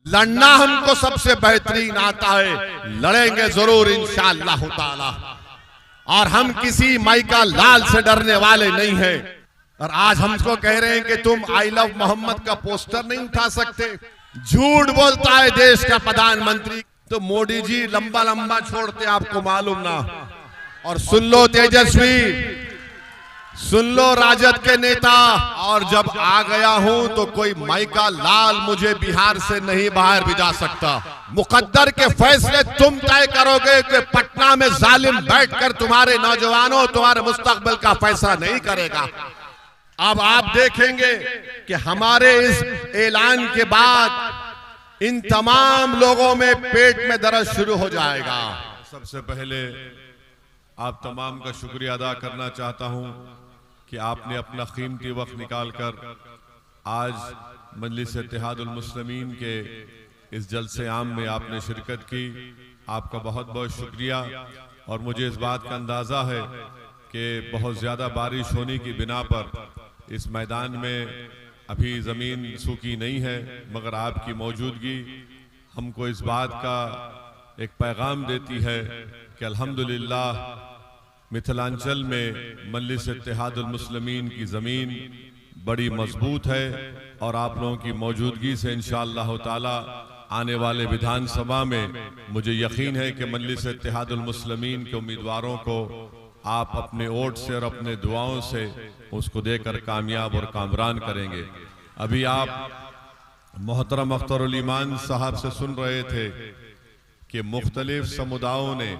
लड़ना हमको सबसे बेहतरीन आता है, लड़ेंगे जरूर इंशाअल्लाह ताला। और हम किसी माइका लाल से डरने वाले नहीं हैं। और आज हमको कह रहे हैं कि तुम आई लव मोहम्मद का पोस्टर नहीं उठा सकते। झूठ बोलता है देश का प्रधानमंत्री। तो मोदी जी लंबा लंबा छोड़ते आपको मालूम ना। और सुन लो तेजस्वी, सुन लो राजद के नेता, और जब आ गया हूं तो कोई माइका लाल मुझे बिहार से नहीं बाहर भिजा सकता। मुकद्दर के फैसले तुम तय करोगे कि पटना में जालिम बैठकर तुम्हारे नौजवानों, तुम्हारे मुस्तकबिल का फैसला नहीं करेगा। अब आप देखेंगे कि हमारे इस ऐलान के बाद इन तमाम लोगों में पेट में दर्द शुरू हो जाएगा। सबसे पहले आप तमाम का शुक्रिया अदा करना चाहता हूं कि आपने अपना कीमती वक्त निकालकर आज मजलिस इत्तेहादुल मुस्लिमीन के इस जलसे आम में आपने शिरकत की। आपका बहुत बहुत शुक्रिया। और मुझे इस बात का अंदाज़ा है कि बहुत ज़्यादा बारिश होने की बिना पर इस मैदान में अभी ज़मीन सूखी नहीं है, मगर आपकी मौजूदगी हमको इस बात का एक पैगाम देती है कि अल्हम्दुलिल्लाह मिथिलांचल में मजलिस इत्तेहादुल मुस्लिमीन की ज़मीन बड़ी मजबूत है। और आप लोगों की मौजूदगी से इंशाअल्लाह ताला आने वाले विधानसभा में मुझे यकीन है कि मजलिस इत्तेहादुल मुस्लिमीन के उम्मीदवारों को आप अपने वोट से और अपने दुआओं से उसको देकर कामयाब और कामरान करेंगे। अभी आप मोहतरम अख्तरुल ईमान साहब से सुन रहे थे कि मुख्तलिफ समुदायों ने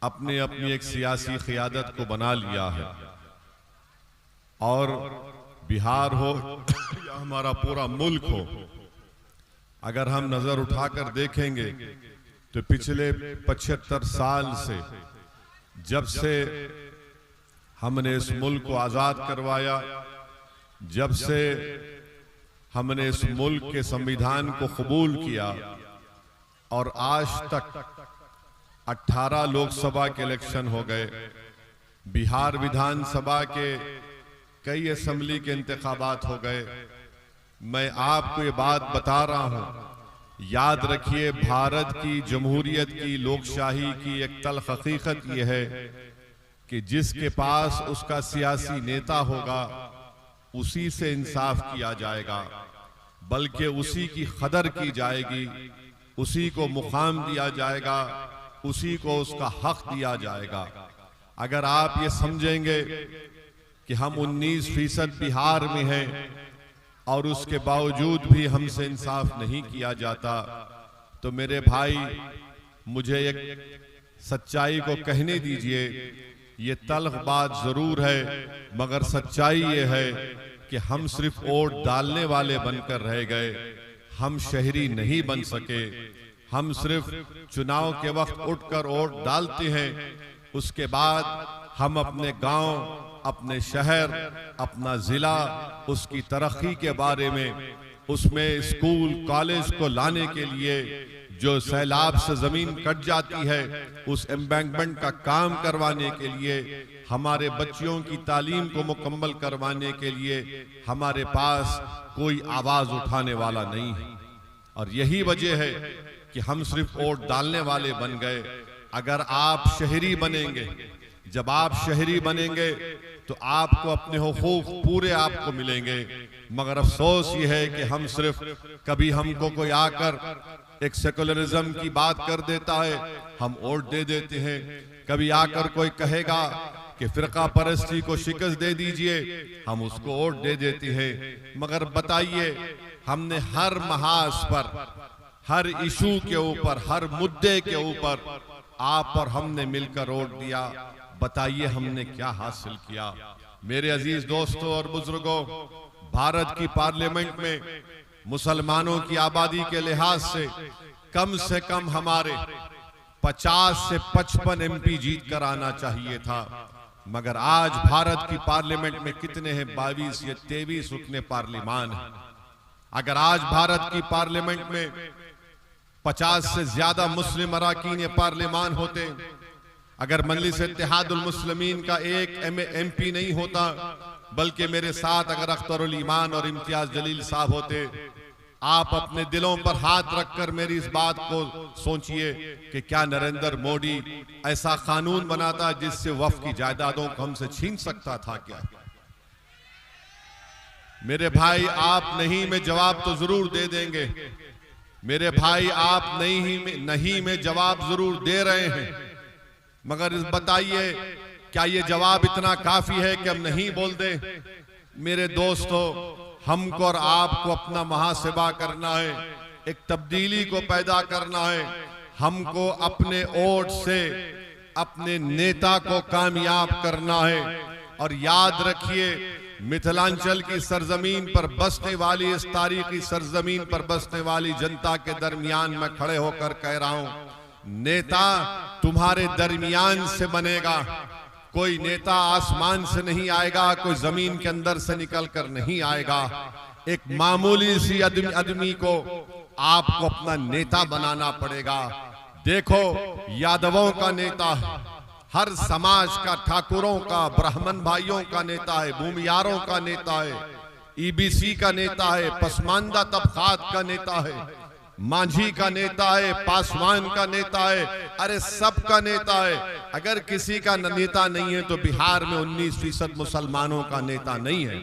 अपने अपनी एक सियासी क़ियादत को बना लिया है। और बिहार हो या हमारा पूरा मुल्क हो, अगर हम नजर उठाकर देखेंगे तो पिछले 75 साल से, जब से हमने इस मुल्क को आजाद करवाया, जब से हमने इस मुल्क के संविधान को कबूल किया, और आज तक 18 लोकसभा के इलेक्शन हो गए, बिहार विधानसभा के कई असेंबली के इंतखाबात हो गए। मैं आपको ये बात बता रहा हूं, याद रखिए भारत की जमहूरियत की, लोकशाही की एक तल्ख हकीकत यह है कि जिसके पास उसका सियासी नेता होगा उसी से इंसाफ किया जाएगा, बल्कि उसी की कदर की जाएगी, उसी को मुकाम दिया जाएगा, उसी को उसका हक दिया जाएगा। अगर आप ये समझेंगे कि हम 19% बिहार में हैं और उसके बावजूद भी हमसे इंसाफ नहीं किया जाता, तो मेरे भाई मुझे एक सच्चाई को कहने दीजिए। ये तल्ख बात जरूर है, मगर सच्चाई ये है कि हम सिर्फ वोट डालने वाले बनकर रह गए, हम शहरी नहीं बन सके। हम सिर्फ चुनाव के वक्त उठकर वोट डालते हैं, उसके बाद हम अपने गांव, अपने शहर, अपना जिला, उसकी तरक्की के बारे में, उसमें स्कूल कॉलेज को लाने के लिए जो सैलाब से जमीन कट जाती है उस एम्बैंकमेंट का काम करवाने के लिए, हमारे बच्चियों की तालीम को मुकम्मल करवाने के लिए हमारे पास कोई आवाज उठाने वाला नहीं है। और यही वजह है कि हम सिर्फ वोट डालने वाले बन गए। अगर आप शहरी बनेंगे, जब आप शहरी बनेंगे तो आपको अपने हुकूक पूरे आपको मिलेंगे। मगर अफसोस ये है कि हम सिर्फ, कभी हमको कोई आकर एक सेकुलरिज्म की बात कर देता है, हम वोट दे देते हैं। कभी आकर कोई कहेगा कि फिरका परस्ती को शिकस्त दे दीजिए, हम उसको वोट दे देते हैं। मगर बताइए, हमने हर महाज पर, हर इशू के ऊपर, हर मुद्दे के ऊपर आप और हमने मिलकर वोट दिया। बताइए हमने क्या हासिल किया। मेरे अजीज दोस्तों और बुजुर्गों, भारत की पार्लियामेंट में मुसलमानों की आबादी के लिहाज से कम हमारे 50 से 55 MP जीत कर आना चाहिए था। मगर आज भारत की पार्लियामेंट में कितने हैं? 22 या 23 रुकने पार्लिमान है। अगर आज भारत की पार्लियामेंट में 50 से ज्यादा मुस्लिम अराकीन पार्लिमान होते, अगर मजलिस इत्तेहादुल मुस्लिमीन का एक MP नहीं होता, बल्कि मेरे साथ अगर अख्तरुल ईमान और इम्तियाज जलील साहब होते, आप अपने दिलों पर हाथ रखकर मेरी इस बात को सोचिए कि क्या नरेंद्र मोदी ऐसा कानून बनाता जिससे वक्फ की जायदादों को हमसे छीन सकता था क्या? मेरे भाई, आप नहीं में जवाब तो जरूर दे देंगे। मेरे भाई, आप नहीं में जवाब जरूर दे रहे हैं, मगर बताइए क्या ये जवाब इतना काफी है कि हम नहीं बोल दें? मेरे दोस्तों, हमको और आपको अपना महासेवा करना है, एक तब्दीली को पैदा करना है। हमको अपने वोट से अपने नेता को कामयाब करना है। और याद रखिए, मिथिलांचल की सरजमीन पर बसने वाली, इस तारीखी सरजमीन पर बसने वाली जनता के दरमियान मैं खड़े होकर कह रहा हूं, नेता तुम्हारे दरमियान से बनेगा। कोई नेता आसमान से नहीं आएगा, कोई जमीन के अंदर से निकल कर नहीं आएगा। एक मामूली सी आदमी को आपको अपना नेता बनाना पड़ेगा। देखो, यादवों का नेता, हर समाज का, ठाकुरों का, ब्राह्मण भाइयों का नेता है, भूमियारों का नेता है, ईबीसी का नेता है, पसमानदा तबकात का नेता है, मांझी का नेता है, पासवान का नेता है, अरे सबका नेता है। अगर किसी का नेता नहीं है तो बिहार में 19% मुसलमानों का नेता नहीं है।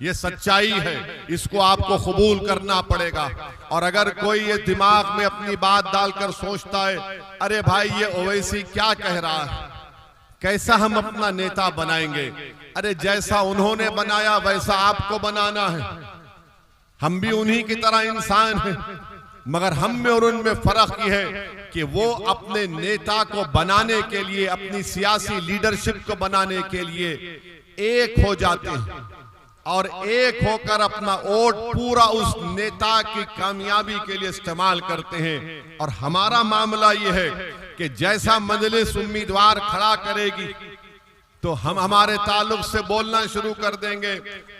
ये सच्चाई है, इसको आपको कबूल करना पड़ेगा। और अगर कोई ये दिमाग में अपनी बात डालकर सोचता है, अरे भाई ये ओवैसी क्या कह रहा है, कैसा हम अपना नेता बनाएंगे? अरे जैसा उन्होंने बनाया वैसा आपको बनाना है। हम भी उन्हीं की तरह इंसान हैं, मगर हम में और उनमें फर्क यह है कि वो अपने नेता को बनाने के लिए, अपनी सियासी लीडरशिप को बनाने के लिए एक हो जाते हैं और एक होकर अपना वोट पूरा उस नेता की कामयाबी के लिए इस्तेमाल करते हैं। और हमारा मामला यह है कि जैसा मजलिस उम्मीदवार खड़ा करेगी तो हम हमारे ताल्लुक से बोलना शुरू कर देंगे,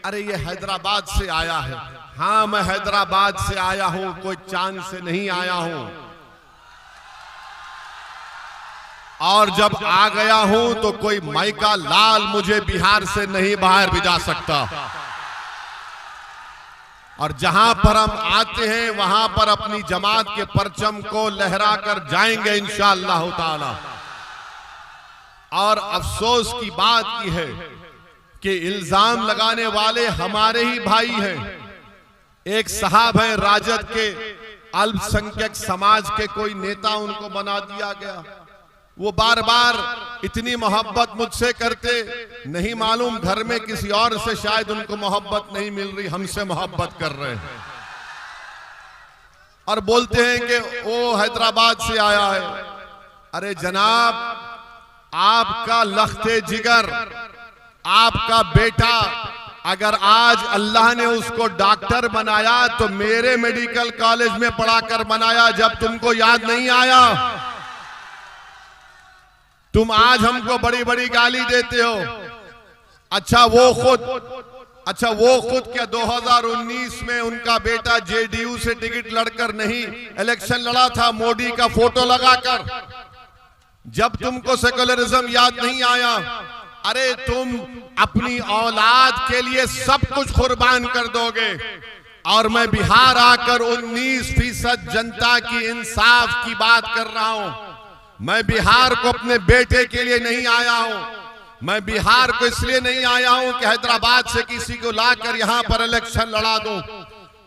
अरे ये हैदराबाद से आया है। हाँ, मैं हैदराबाद से आया हूं, कोई चांद से नहीं आया हूं। और जब आ गया हूं तो कोई माइका लाल मुझे बिहार से नहीं बाहर भिजा सकता। और जहां पर हम आते हैं वहां पर अपनी जमात के परचम को लहरा कर जाएंगे इंशाअल्लाह ताला। और अफसोस की बात की है कि इल्जाम लगाने वाले हमारे ही भाई हैं। एक साहब हैं राजद के, अल्पसंख्यक समाज के कोई नेता उनको बना दिया गया। वो बार बार इतनी मोहब्बत मुझसे करते, नहीं मालूम घर में किसी और से शायद उनको मोहब्बत नहीं मिल रही, हमसे मोहब्बत कर रहे हैं। और बोलते हैं कि वो हैदराबाद से आया है। अरे जनाब, आपका लख्ते जिगर, आपका बेटा, अगर आज अल्लाह ने उसको डॉक्टर बनाया तो मेरे मेडिकल कॉलेज में पढ़ाकर बनाया, जब तुमको याद नहीं आया। तुम आज हमको बड़ी बड़ी गाली देते हो। अच्छा वो खुद क्या 2019 में उनका बेटा जेडीयू से टिकट लड़कर नहीं इलेक्शन लड़ा था, मोदी का फोटो लगाकर। जब तुमको सेकुलरिज्म याद नहीं आया, अरे तुम अपनी औलाद के लिए सब कुछ कुर्बान कर दोगे। और मैं बिहार आकर 19% जनता की इंसाफ की बात कर रहा हूं। मैं बिहार को अपने बेटे के लिए नहीं आया हूं। मैं बिहार को इसलिए नहीं आया हूं कि हैदराबाद से किसी को लाकर यहां पर इलेक्शन लड़ा दूं।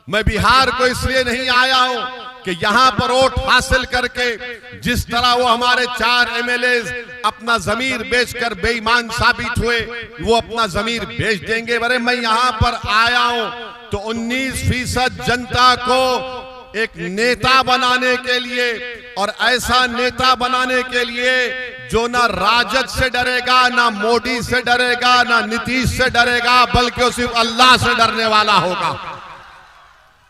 मैं बिहार को इसलिए नहीं आया हूं कि यहां पर वोट हासिल करके जिस तरह वो हमारे 4 एमएलए अपना जमीर बेचकर बेईमान साबित हुए, वो अपना जमीर बेच देंगे। अरे मैं यहां पर आया हूं तो 19% जनता को एक नेता बनाने के लिए, और ऐसा नेता बनाने के लिए जो ना राजद से डरेगा, ना मोदी से डरेगा, ना नीतीश से डरेगा, बल्कि वो सिर्फ अल्लाह से डरने वाला होगा।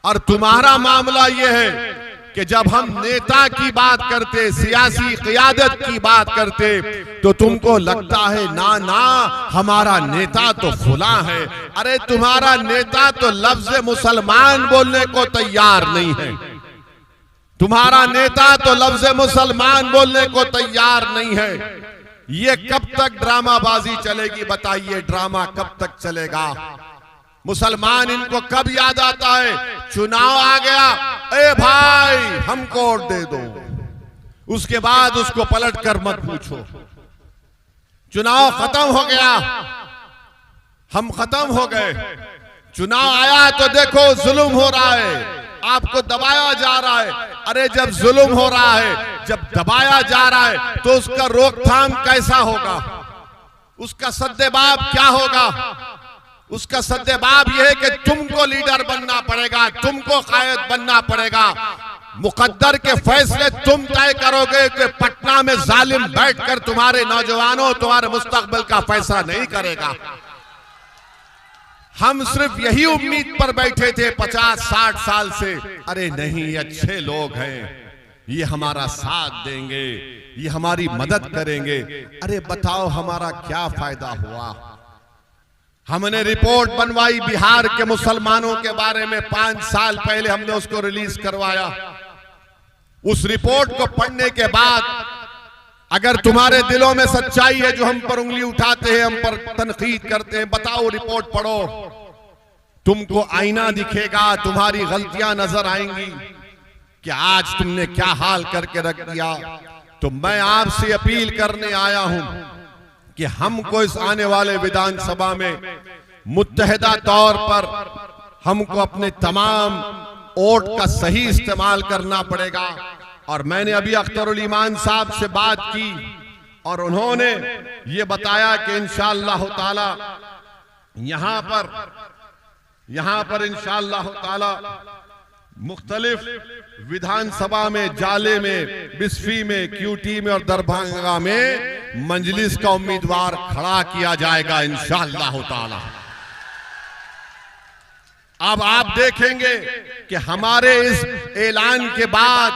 और तुम्हारा मामला यह है कि जब हम नेता की बात करते, सियासी क़ियादत की बात करते, तो तुमको लगता है ना हमारा नेता तो फुला है। अरे तुम्हारा नेता तो लफ्ज मुसलमान बोलने को तैयार नहीं है। तुम्हारा नेता तो लफ्ज मुसलमान बोलने को तैयार नहीं है। ये कब तक ड्रामाबाजी चलेगी? बताइए, ड्रामा कब तक चलेगा? मुसलमान इनको कब याद आता है? चुनाव आ गया, ए भाई हमको वोट दे दो, उसके बाद उसको पलट कर मत पूछो। चुनाव खत्म हो गया, हम खत्म हो गए। चुनाव आया तो देखो जुल्म हो रहा है, आपको दबाया जा रहा है। अरे जब जुल्म हो रहा है, जब दबाया जा रहा है, तो उसका रोकथाम कैसा होगा? उसका सद्देबाब क्या होगा? उसका सद्देबाब यह है कि तुमको लीडर बनना पड़ेगा, तुमको कायद बनना पड़ेगा। मुकद्दर के फैसले तुम तय करोगे कि पटना में जालिम बैठकर तुम्हारे नौजवानों, तुम्हारे मुस्तकबिल का फैसला नहीं करेगा। हम सिर्फ यही उम्मीद पर बैठे थे 50-60 साल से, अरे नहीं अच्छे लोग हैं, ये हमारा साथ देंगे, ये हमारी मदद करेंगे। अरे बताओ हमारा क्या फायदा हुआ? हमने रिपोर्ट बनवाई बिहार के मुसलमानों के बारे में, 5 साल पहले हमने उसको रिलीज करवाया। उस रिपोर्ट को पढ़ने के बाद अगर तुम्हारे दिलों में सच्चाई है, जो हम पर उंगली उठाते हैं, हम पर तनकीद करते हैं, बताओ रिपोर्ट पढ़ो, तुमको आईना दिखेगा, तुम्हारी गलतियां नजर आएंगी कि आज तुमने क्या हाल करके रख दिया। तो मैं आपसे अपील करने आया हूं कि हमको इस आने वाले विधानसभा में मुत्तहिदा तौर पर हमको अपने तमाम वोट का सही इस्तेमाल करना पड़ेगा। और मैंने अभी अख्तरुल ईमान साहब से बात की और उन्होंने ये बताया कि इंशाअल्लाह ताला यहां पर इंशाअल्लाह ताला मुख्तलिफ विधानसभा में, जाले में, बिस्फी में, क्यूटी में और दरभंगा में मजलिस का उम्मीदवार खड़ा किया जाएगा इंशाअल्लाह ताला। अब आप देखेंगे कि हमारे इस ऐलान के बाद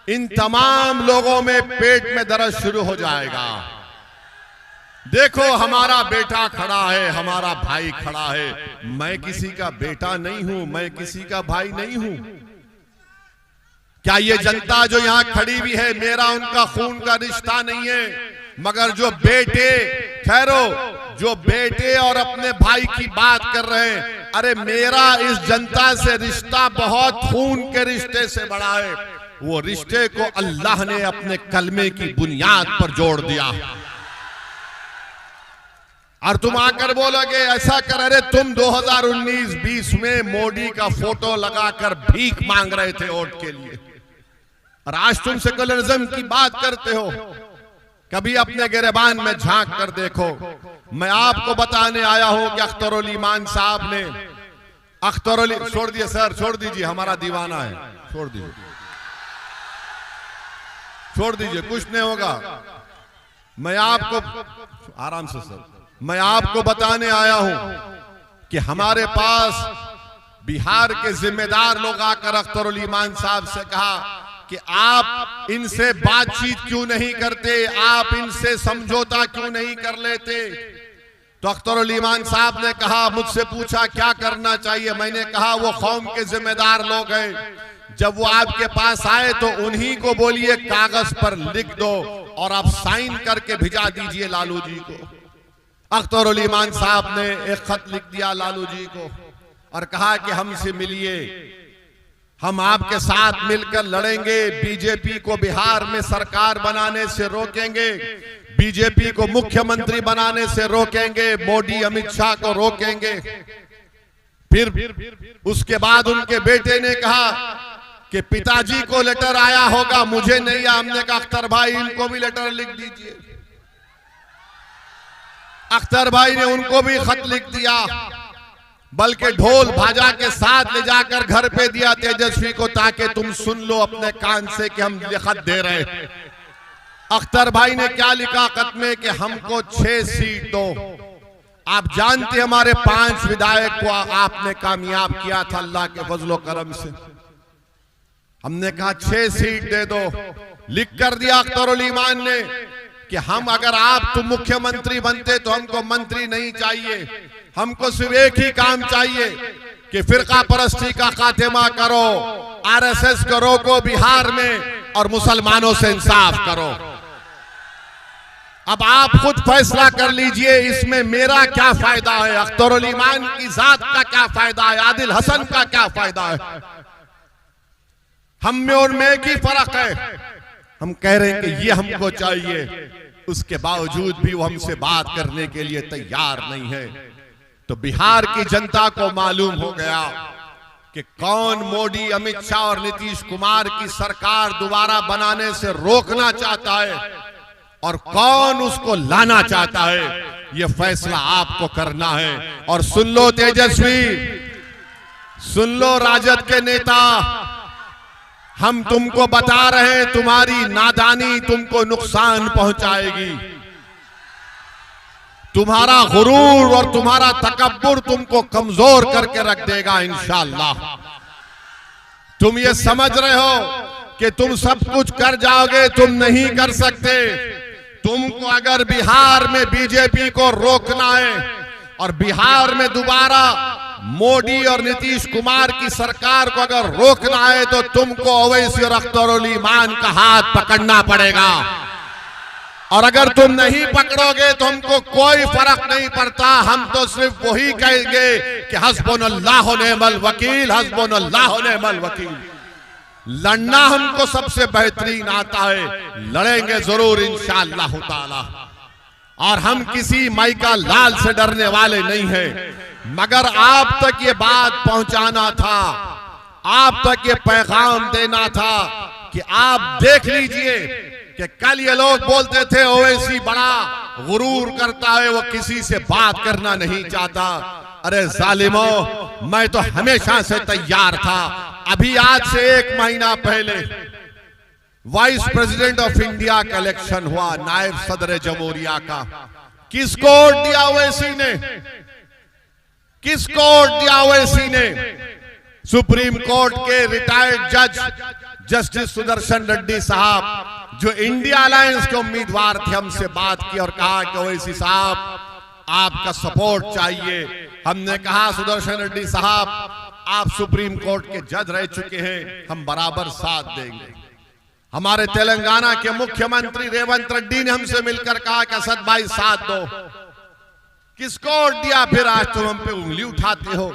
इन तमाम लोगों में पेट में दर्द शुरू हो जाएगा। देखो हमारा बेटा खड़ा है, हमारा भाई खड़ा है। मैं किसी का बेटा नहीं हूं, मैं किसी का भाई नहीं हूं। क्या ये जनता जो यहां खड़ी हुई है, मेरा उनका खून का रिश्ता नहीं है, मगर जो बेटे, ठहरो, जो बेटे और अपने भाई की बात कर रहे हैं, अरे मेरा इस जनता से रिश्ता बहुत खून के रिश्ते से बड़ा है। वो रिश्ते को अल्लाह ने अपने कलमे की बुनियाद पर जोड़ दिया। और तुम आकर बोलोगे ऐसा कर, अरे तुम 2019-20 में मोदी का फोटो लगाकर भीख मांग रहे थे वोट के लिए, और आज तुम सेकुलरिज्म की बात करते हो। कभी अपने गिरबान में झांक कर देखो। मैं आपको बताने आया हूं कि अख्तरुल ईमान साहब ने, अख्तरुल, छोड़ दिए सर, छोड़ दीजिए, हमारा दीवाना है, छोड़ दीजिए, छोड़ दीजिए, कुछ नहीं होगा। मैं आपको, आराम से सर, मैं आपको बताने आया हूं कि हमारे पास बिहार के जिम्मेदार लोग आकर अख्तरुल ईमान साहब से कहा कि आप इनसे बातचीत क्यों नहीं करते, आप इनसे समझौता क्यों नहीं कर लेते। तो अख्तरुल ईमान साहब ने कहा, मुझसे पूछा क्या करना चाहिए। मैंने कहा वो कौम के जिम्मेदार लोग हैं, जब वो आपके पास आए तो उन्हीं को बोलिए कागज पर लिख दो और आप साइन करके भिजा दीजिए लालू जी को। अख्तरुल ईमान साहब ने एक खत लिख दिया लालू जी को और कहा कि हमसे मिलिए, हम आपके साथ मिलकर लड़ेंगे, बीजेपी को बिहार में सरकार बनाने से रोकेंगे, बीजेपी को मुख्यमंत्री बनाने से रोकेंगे, मोदी अमित शाह को रोकेंगे। फिर उसके बाद उनके बेटे ने कहा कि पिताजी को लेटर आया होगा, मुझे नहीं। हमने कहा अख्तर भाई इनको भी लेटर लिख दीजिए। अख्तर भाई ने उनको भी खत लिख दिया, बल्कि ढोल भाजा के साथ ले जाकर घर पे दिया तेजस्वी को, ताकि तुम सुन लो अपने कान से कि हम खत दे रहे हैं। अख्तर भाई ने क्या लिखा खत में कि हमको 6 सीट दो। आप जानते हमारे 5 विधायक को आपने कामयाब किया था अल्लाह के फजलो करम से। हमने कहा 6 सीट दे दो। लिख कर दिया अख्तरुल ईमान ने कि हम, अगर आप तुम मुख्यमंत्री बनते तो हमको मंत्री नहीं चाहिए, हमको सिर्फ एक ही काम चाहिए कि फिरका परस्ती का खात्मा करो, आरएसएस को रोको बिहार में और मुसलमानों से इंसाफ करो। अब आप खुद फैसला कर लीजिए इसमें मेरा क्या फायदा है, अख्तरुल ईमान की जात का क्या फायदा है, आदिल हसन का क्या फायदा है। हम में और में की फर्क है। हम कह रहे हैं कि ये हमको चाहिए, उसके बावजूद भी वो हमसे बात करने के लिए तैयार नहीं है। तो बिहार की जनता को मालूम हो गया कि कौन मोदी, अमित शाह और नीतीश कुमार की सरकार दोबारा बनाने से रोकना चाहता है और कौन उसको लाना चाहता है। यह फैसला आपको करना है। और सुन लो तेजस्वी, सुन लो राजद के नेता, हम तुमको बता रहे हैं तुम्हारी नादानी तुमको नुकसान पहुंचाएगी। तुम्हारा गुरूर और तुम्हारा तकब्बुर तुमको कमजोर करके रख देगा इंशाअल्लाह। तुम ये समझ रहे हो कि तुम सब कुछ कर जाओगे, तुम नहीं कर सकते। तुमको अगर बिहार में बीजेपी को रोकना है और बिहार में दोबारा मोदी और नीतीश कुमार की सरकार को अगर रोकना है तो तुमको ओवैसी और अख्तरुल ईमान का हाथ पकड़ना पड़ेगा। और अगर तुम नहीं पकड़ोगे तो हमको कोई फर्क नहीं पड़ता। हम तो सिर्फ वही कहेंगे कि हस्बुनल्लाह व निअमल वकील, हस्बुनल्लाह व निअमल वकील। लड़ना हमको सबसे बेहतरीन आता है, लड़ेंगे जरूर इंशाअल्लाह ताला। और हम किसी माइका लाल से डरने वाले नहीं हैं। मगर आप तक ये बात पहुंचाना था, आप तक ये पैगाम देना था कि आप देख लीजिए कि कल ये लोग बोलते थे ओवैसी बड़ा गुरूर करता है, वो किसी से बात करना नहीं चाहता। अरे जालिमों, मैं तो हमेशा से तैयार था। अभी आज से 1 महीना पहले वाइस प्रेसिडेंट ऑफ इंडिया का इलेक्शन हुआ, नायब सदर जमहूरिया का। किसको वोट दिया ओवैसी ने? किसको वोट दिया ओवैसी ने? सुप्रीम कोर्ट के रिटायर्ड जज जस्टिस सुदर्शन रेड्डी साहब, जो इंडिया अलायंस के उम्मीदवार थे, हमसे बात की और कहा कि ओवैसी साहब आपका सपोर्ट चाहिए। हमने कहा सुदर्शन रेड्डी साहब, आप सुप्रीम कोर्ट के जज रह चुके हैं, हम बराबर साथ देंगे। हमारे तेलंगाना के मुख्यमंत्री रेवंत रेड्डी ने हमसे मिलकर कहा कि असद भाई साथ दो। किसको वोट दिया फिर आज तुम हम पे उंगली उठाते हो?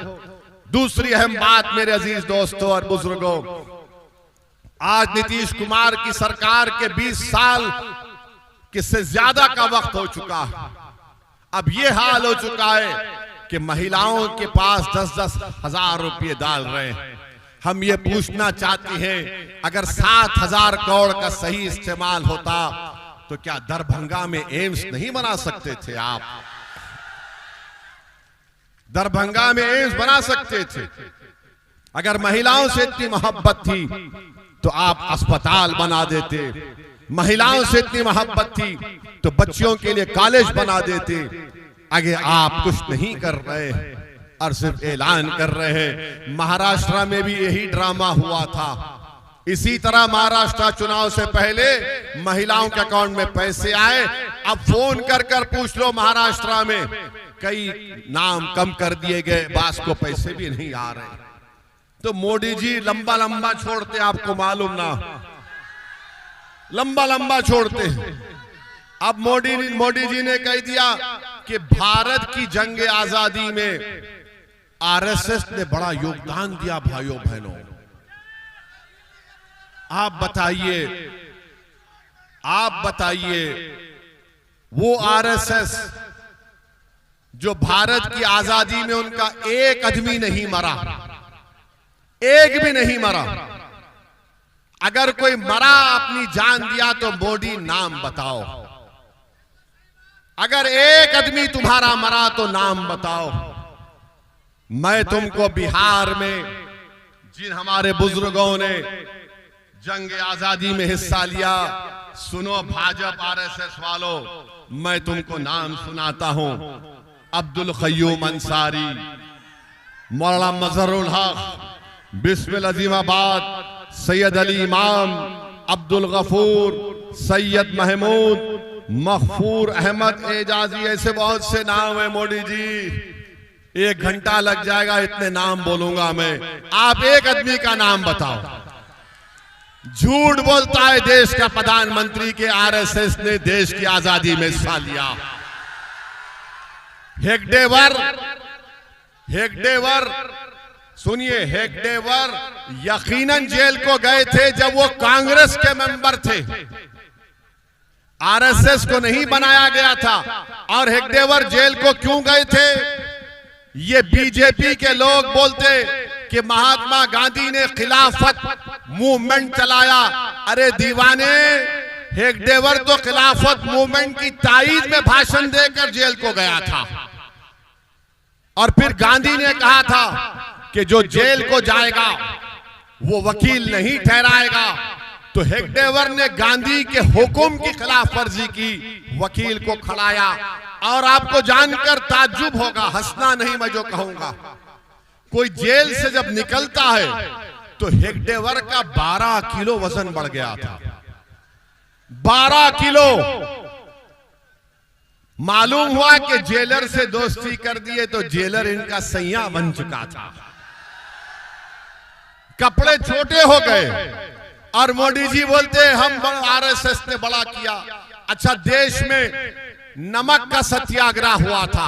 दूसरी अहम बात मेरे अजीज दोस्तों और बुजुर्गों, आज नीतीश कुमार की सरकार के 20 साल किससे ज्यादा का वक्त हो चुका है। अब ये हाल हो चुका है कि महिलाओं के पास 10-10 हजार रुपये डाल रहे हैं। हम ये पूछना चाहते हैं, अगर 7,000 करोड़ का सही इस्तेमाल होता तो क्या दरभंगा में एम्स नहीं बना सकते थे आप? दरभंगा में एम्स बना सकते थे। अगर महिलाओं से इतनी मोहब्बत थी तो आप अस्पताल बना देते। महिलाओं से इतनी मोहब्बत थी तो बच्चियों के लिए कॉलेज बना देते। आगे आप कुछ नहीं कर रहे और सिर्फ ऐलान कर रहे हैं। महाराष्ट्र में भी यही ड्रामा हुआ था। इसी तरह महाराष्ट्र चुनाव से पहले महिलाओं के अकाउंट में पैसे आए। अब फोन कर कर पूछ लो, महाराष्ट्र में कई नाम कम कर दिए गए, बास को पैसे भी नहीं आ रहे। तो मोदी जी लंबा लंबा छोड़ते, आपको मालूम ना, लंबा लंबा छोड़ते हैं। अब मोदी जी ने कह दिया कि भारत की जंग आजादी में आरएसएस ने बड़ा योगदान दिया। भाइयों बहनों, आप बताइए वो आरएसएस जो भारत की आजादी में उनका एक आदमी नहीं मरा, एक भी नहीं मरा। अगर कोई मरा अपनी जान दिया तो मोदी नाम बताओ। अगर एक आदमी तुम्हारा मरा तो नाम बताओ। मैं तुमको बिहार में जिन हमारे बुजुर्गों ने जंग आजादी में हिस्सा लिया, सुनो भाजपा आरएसएस वालों, मैं तुमको नाम सुनाता हूं। अब्दुल क़य्यूम अंसारी, मौलाना मजहरुल हक, बिस्मिल अजीमाबाद, सैयद अली इमाम, अब्दुल गफूर, सैयद महमूद, मखफूर अहमद एजाजी, ऐसे बहुत से नाम है। मोदी जी 1 घंटा लग जाएगा, इतने नाम बोलूंगा मैं। आप एक आदमी का नाम बताओ। झूठ बोलता है देश का प्रधानमंत्री के आरएसएस ने देश की आजादी में हिस्सा लिया। हेगडेवर सुनिए, हेगडेवर यकीनन जेल को गए थे जब वो कांग्रेस के मेंबर थे, आरएसएस को नहीं बनाया गया था। और हेगडेवर जेल को क्यों गए थे? ये बीजेपी के लोग बोलते कि महात्मा गांधी ने खिलाफत मूवमेंट चलाया। अरे दीवाने, हेगडेवर तो खिलाफत मूवमेंट की ताईद में भाषण देकर जेल को गया था। और फिर गांधी ने कहा था कि जो जेल को जाएगा वो वकील नहीं ठहराएगा। तो हेगडेवर ने गांधी के हुक्म की खिलाफ वर्जी की, वकील को खड़ाया। और आपको जानकर ताज्जुब होगा, हंसना नहीं मैं जो कहूंगा, कोई जेल से जब निकलता है तो हेगडेवर का 12 किलो वजन बढ़ गया था। 12 किलो। मालूम हुआ कि जेलर से दोस्ती कर दिए तो जेलर इनका सैया बन चुका था, कपड़े छोटे हो गए। और मोदी जी बोलते हम आरएसएस ने बड़ा किया। अच्छा, देश में नमक का सत्याग्रह हुआ था,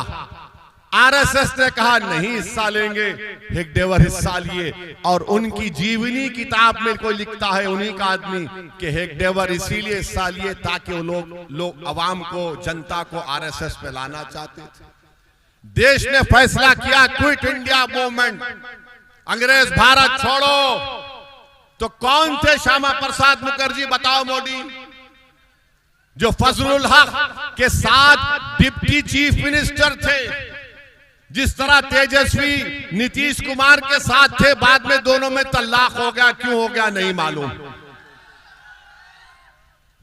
आरएसएस ने कहा नहीं हिस्सा लेंगे, हेगडेवर हिस्सा लिए। और उनकी जीवनी किताब में कोई लिखता है, उन्हीं का आदमी, कि हेगडेवर इसीलिए हिस्सा लिए ताकि वो लोग अवाम को, जनता को आरएसएस पे लाना चाहते थे। देश ने फैसला किया क्विट इंडिया मूवमेंट, अंग्रेज भारत छोड़ो। तो कौन थे श्यामा प्रसाद मुखर्जी? बताओ मोदी, जो फजलुल हक के साथ डिप्टी चीफ मिनिस्टर थे, जिस तरह तेजस्वी नीतीश कुमार के साथ थे, बाद में दोनों में तलाक हो गया, क्यों हो गया नहीं मालूम।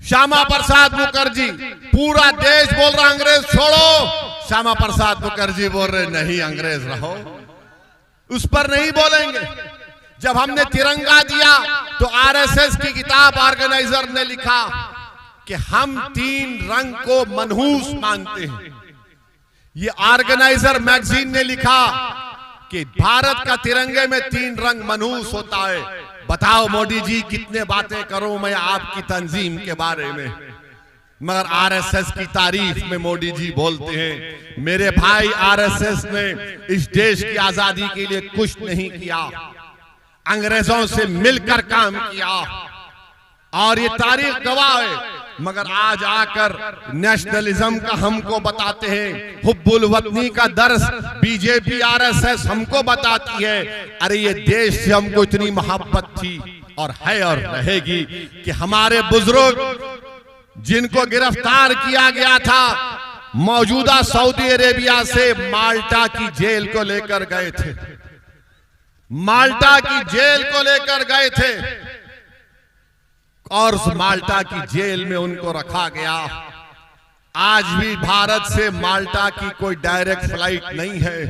श्यामा प्रसाद मुखर्जी, पूरा देश बोल रहा अंग्रेज छोड़ो, श्यामा प्रसाद मुखर्जी बोल रहे नहीं अंग्रेज रहो। उस पर नहीं बोलेंगे। जब हमने तिरंगा दिया तो आरएसएस की किताब ऑर्गेनाइजर ने लिखा कि हम 3 रंग को मनहूस मानते हैं। ये ऑर्गेनाइजर मैगजीन ने लिखा कि भारत का तिरंगे में 3 रंग मनहूस होता है। बताओ मोदी जी, कितने बातें करूं मैं आपकी तंजीम के बारे में, मगर आरएसएस की तारीफ में मोदी जी बोलते हैं मेरे भाई, आरएसएस ने इस देश की आजादी के लिए कुछ नहीं किया, अंग्रेजों से मिलकर काम किया। और ये तारीख गवाह है। मगर आज आकर नेशनलिज्म का हमको बताते हैं, हुब्बुल वतनी का दर्स बीजेपी आरएसएस हमको बताती है। अरे ये देश से हमको इतनी मोहब्बत थी और है और रहेगी कि हमारे बुजुर्ग जिनको गिरफ्तार किया गया था, मौजूदा सऊदी अरेबिया से माल्टा की जेल को लेकर गए थे, माल्टा की जेल को लेकर गए थे। और उस माल्टा की जेल में उनको रखा गया। आज भी भारत से माल्टा की कोई डायरेक्ट फ्लाइट नहीं है।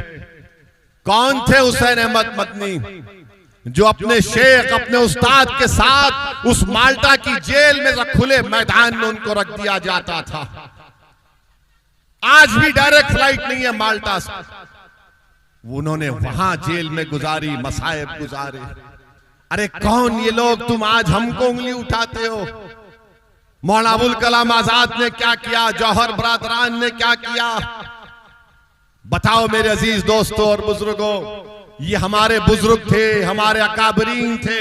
कौन थे हुसैन अहमद मदनी, जो अपने शेख, अपने उस्ताद के साथ उस माल्टा की जेल में खुले मैदान में उनको रख दिया जाता था। आज भी डायरेक्ट फ्लाइट नहीं है माल्टा से। उन्होंने वहां जेल में गुजारी, मसाइब गुजारे। अरे कौन ये लोग, तुम आज हमको उंगली उठाते हो? मौलाना अबुल कलाम आजाद ने क्या किया, जौहर बरादरान ने क्या किया? बताओ मेरे अजीज दोस्तों और बुजुर्गों, ये हमारे बुजुर्ग थे, हमारे अकाबरीन थे,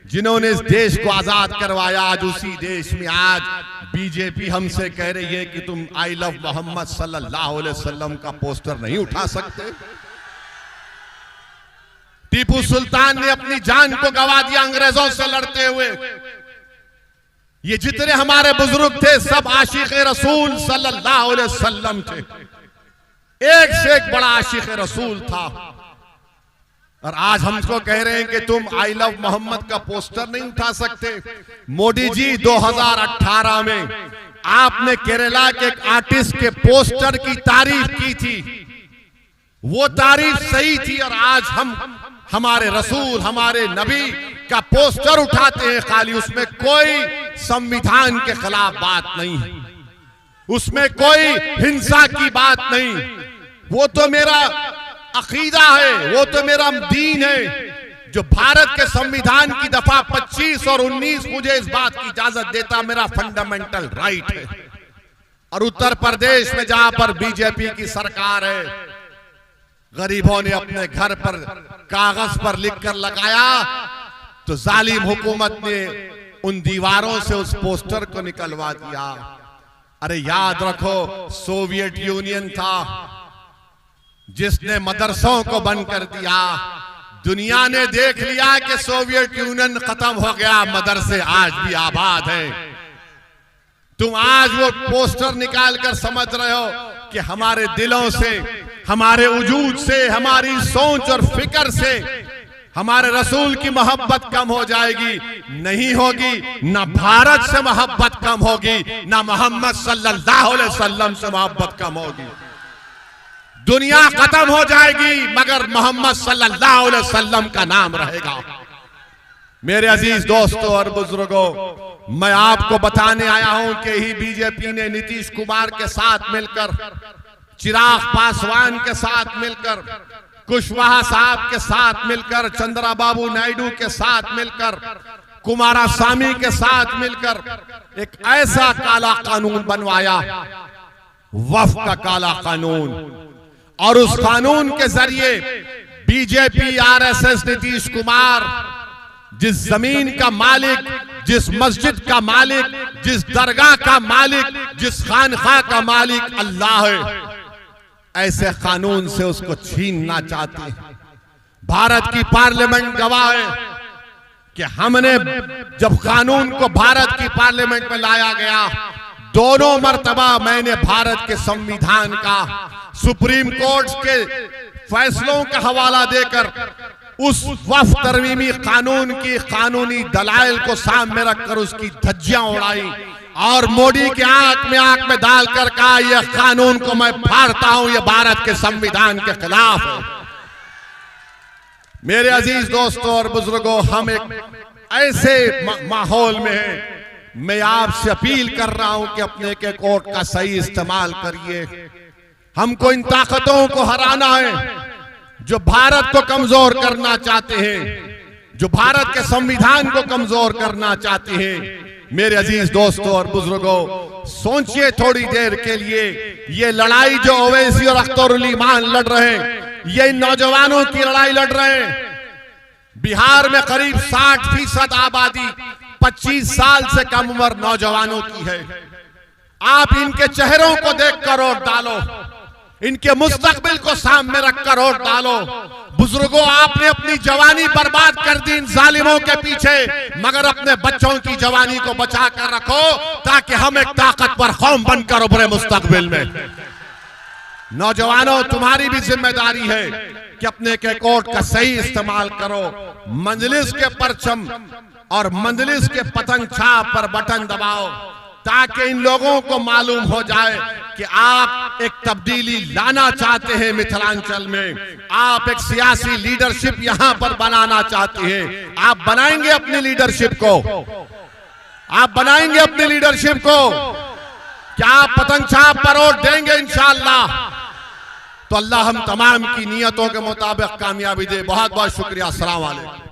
जिन्होंने इस देश को आजाद करवाया। आज उसी देश में आज बीजेपी हमसे कह रही है कि तुम आई लव मोहम्मद सल्लल्लाहु अलैहि वसल्लम का पोस्टर नहीं उठा सकते। टीपू सुल्तान ने अपनी जान को गंवा दिया अंग्रेजों से लड़ते हुए। ये जितने हमारे बुजुर्ग थे सब आशिक रसूल सल्लल्लाहु अलैहि वसल्लम थे, एक से एक बड़ा आशिक रसूल था। और आज हमको कह रहे हैं कि तुम आई लव मोहम्मद का पोस्टर नहीं उठा सकते। मोदी जी 2018 में आपने केरला के एक आर्टिस्ट के पोस्टर की तारीफ की थी, वो तारीफ सही थी। और आज हम हमारे रसूल, हमारे नबी का पोस्टर उठाते हैं खाली, उसमें कोई संविधान के खिलाफ बात नहीं है, उसमें कोई हिंसा की बात नहीं। वो तो मेरा अकीदा है, वो तो मेरा दीन है। जो भारत के संविधान की दफा 25 और 19 मुझे इस बात की इजाजत देता, मेरा फंडामेंटल राइट है। और उत्तर प्रदेश में जहां पर बीजेपी की सरकार है, गरीबों ने अपने घर पर कागज पर लिखकर लगाया तो जालिम हुकूमत ने उन दीवारों से उस पोस्टर को निकलवा दिया। अरे याद रखो, सोवियत यूनियन था जिसने मदरसों को बंद कर दिया। दुनिया ने देख लिया कि सोवियत यूनियन खत्म हो गया, मदरसे आज भी आबाद हैं। तुम आज वो पोस्टर निकाल कर समझ रहे हो कि हमारे दिलों से, हमारे वजूद से, हमारी सोच और फिक्र से हमारे रसूल की मोहब्बत कम हो जाएगी? नहीं होगी। ना भारत से मोहब्बत कम होगी, ना मोहम्मद सल्लल्लाहु अलैहि वसल्लम से मोहब्बत कम होगी। दुनिया खत्म हो जाएगी मगर मोहम्मद सल्लल्लाहु अलैहि वसल्लम का नाम रहेगा। मेरे अजीज दोस्तों और बुजुर्गों, मैं आपको बताने आया हूं कि ही बीजेपी ने नीतीश कुमार के साथ मिलकर, चिराग पासवान के साथ मिलकर, कुशवाहा साहब के साथ मिलकर, चंद्रबाबू नायडू के साथ मिलकर, कुमारस्वामी के साथ मिलकर एक ऐसा काला कानून बनवाया, वक्फ का काला कानून। और उस कानून के जरिए बीजेपी, आरएसएस, नीतीश कुमार जिस जमीन का मालिक, जिस मस्जिद का मालिक, जिस दरगाह का मालिक, जिस खानखा का मालिक अल्लाह है, ऐसे कानून से उसको छीनना चाहते हैं। भारत की पार्लियामेंट गवाह है कि हमने जब कानून को भारत की पार्लियामेंट में लाया गया, दोनों मर्तबा मैंने भारत के संविधान का, सुप्रीम कोर्ट के फैसलों का हवाला देकर उस वक्फ तरमीमी कानून की कानूनी दलाइल को सामने रखकर उसकी धज्जियां उड़ाई और मोदी के आंख में डालकर कहा, यह कानून को मैं फाड़ता हूं, यह भारत के संविधान के खिलाफ है। मेरे अजीज दोस्तों और बुजुर्गों, हम एक ऐसे माहौल में हैं, मैं आपसे अपील कर रहा हूं कि अपने के कोर्ट का सही इस्तेमाल करिए। हमको इन ताकतों को हराना है जो भारत को कमजोर करना चाहते हैं, जो भारत के संविधान को कमजोर करना चाहते हैं। मेरे अजीज दोस्तों और बुजुर्गों, सोचिए थोड़ी देर के लिए, ये लड़ाई जो ओवैसी और अख्तरुल ईमान लड़ रहे हैं, ये नौजवानों की लड़ाई लड़ रहे हैं। बिहार में करीब 60% आबादी 25 साल से कम उम्र नौजवानों की है। आप इनके चेहरों को देखकर वोट डालो, इनके मुस्तकबिल को सामने रखकर वोट डालो। बुजुर्गों, आपने अपनी जवानी बर्बाद कर दी इन जालिमों के पीछे, मगर अपने बच्चों की जवानी को बचा कर रखो ताकि हम एक ताकतवर कौम बनकर उभरे मुस्तकबिल में। नौजवानों, तुम्हारी भी जिम्मेदारी है कि अपने के कोर्ट का सही इस्तेमाल करो। मंजलिस के परचम और मंजलिस के पतंग छाप पर बटन दबाओ ताकि इन लोगों को मालूम हो जाए कि आप एक तब्दीली लाना चाहते हैं मिथिलांचल में, आप एक सियासी लीडरशिप यहां पर बनाना चाहते हैं। आप बनाएंगे अपनी लीडरशिप को, आप बनाएंगे अपनी लीडरशिप को। क्या आप पतंग छाप पर वोट देंगे इंशाअल्लाह? तो अल्लाह हम तमाम की नियतों के मुताबिक कामयाबी दे। बहुत बहुत शुक्रिया। अस्सलाम वालेकुम।